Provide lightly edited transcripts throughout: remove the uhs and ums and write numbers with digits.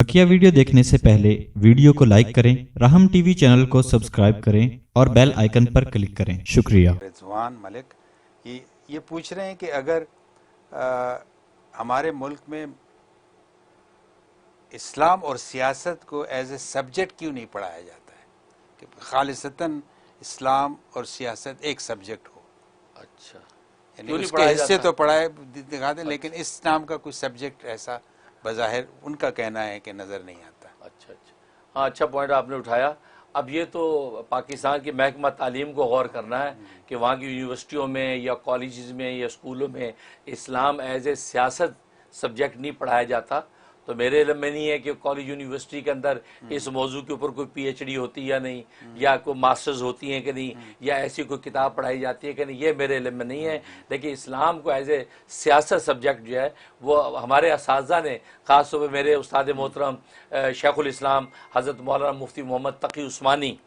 बकिया video देखने से पहले वीडियो को लाइक करें, राहम टीवी चैनल को सब्सक्राइब करें और बेल आइकन पर क्लिक करें। शुक्रिया। रिजवान मलिक ये पूछ रहे हैं कि अगर हमारे मुल्क में इस्लाम और सियासत को एज ए सब्जेक्ट क्यों नहीं पढ़ाया जाता है कि खालिसतन इस्लाम और सियासत एक सब्जेक्ट हो। अच्छा, यानी क्यों नहीं उसके पढ़ाया हिस्से जाता? तो पढ़ाए दिखा दें, लेकिन इस नाम का कोई सब्जेक्ट ऐसा बज़ाहिर उनका कहना है कि नज़र नहीं आता। अच्छा अच्छा, हाँ, अच्छा पॉइंट आपने उठाया। अब ये तो पाकिस्तान के महकमा तालीम को गौर करना है कि वहाँ की यूनिवर्सिटियों में या कॉलेजेस में या स्कूलों में इस्लाम एज ए सियासत सब्जेक्ट नहीं पढ़ाया जाता। तो मेरे इल्म में नहीं है कि कॉलेज यूनिवर्सिटी के अंदर इस मौजू के ऊपर कोई पीएचडी होती है या नहीं, या कोई मास्टर्स होती हैं कि नहीं, या ऐसी कोई किताब पढ़ाई जाती है कि नहीं, ये मेरे इल्म में नहीं है। लेकिन इस्लाम को एज ए सियासत सब्जेक्ट जो है वो हमारे असातिज़ा ने, ख़ास तौर पर मेरे उस्ताद मोहतरम शेखुल इस्लाम हज़रत मौलाना मुफ्ती मोहम्मद तकी उस्मानी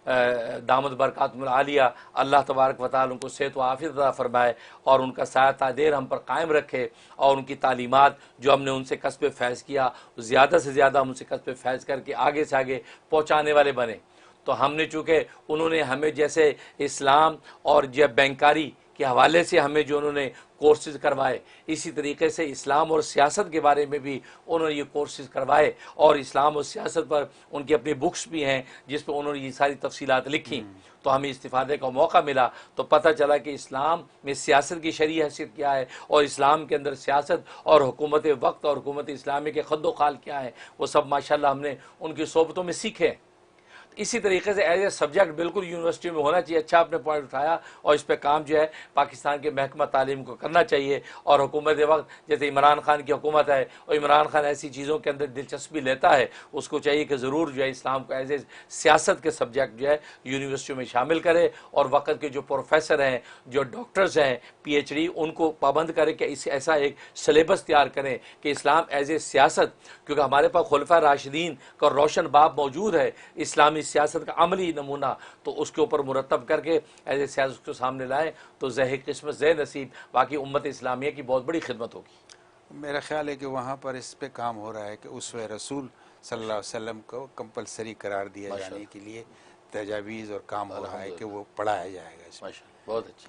दामद बरकातुहुल आलिया, अल्लाह तबारक व तआला उनको सेहत व आफियत अता फरमाए और उनका साया तादेर हम पर कायम रखे, और उनकी तालीमात जो हमने उनसे कसब फैज़ किया ज़्यादा से ज़्यादा हम उनसे कसब फैज़ करके आगे से आगे पहुँचाने वाले बने। तो हमने चूँकि उन्होंने हमें जैसे इस्लाम और जब बैंकारी के हवाले से हमें जो उन्होंने कोर्सेज़ करवाए, इसी तरीके से इस्लाम और सियासत के बारे में भी उन्होंने ये कोर्सेज़ करवाए, और इस्लाम और सियासत पर उनकी अपनी बुक्स भी हैं जिस पर उन्होंने ये सारी तफसीलात लिखी। तो हमें इस्तिफ़ादे का मौका मिला तो पता चला कि इस्लाम में सियासत की शरई हैसियत क्या है, और इस्लाम के अंदर सियासत और हुकूमत वक्त और हुकूमत इस्लामी के खद्दो खाल क्या है, वो सब माशाल्लाह हमने उनकी सोबतों में सीखे। इसी तरीके से एज ए सब्जेक्ट बिल्कुल यूनिवर्सिटी में होना चाहिए। अच्छा आपने पॉइंट उठाया, और इस पर काम जो है पाकिस्तान के महकमा तालीम को करना चाहिए। और हुकूमत वक्त जैसे इमरान खान की हुकूमत है, और इमरान खान ऐसी चीज़ों के अंदर दिलचस्पी लेता है, उसको चाहिए कि ज़रूर जो है इस्लाम को एज ए सियासत के सब्जेक्ट जो है यूनिवर्सिटियों में शामिल करे, और वक्त के जो प्रोफेसर हैं, जो डॉक्टर्स हैं, PhD, उनको पाबंद करें कि इस ऐसा एक सिलेबस तैयार करें कि इस्लाम एज ए सियासत, क्योंकि हमारे पास खुलफा राशिदीन का रोशन बाब मौजूद है इस्लामी सियासत का अमली नमूना, तो उसके ऊपर मुरतब करके ऐसे सियासत को सामने लाएँ तो ज़ह किस्मत ज़ह नसीब बाकी उम्मत इस्लामिया की बहुत बड़ी खिदमत होगी। मेरा ख्याल है कि वहाँ पर इस पे काम हो रहा है कि उसवे रसूल सल्लल्लाहु अलैहि वसल्लम को कंपलसरी करार दिया जाने के लिए तजावीज़ और काम हो रहा है कि वो पढ़ाया जाएगा इसमें। माशाअल्लाह, बहुत अच्छी।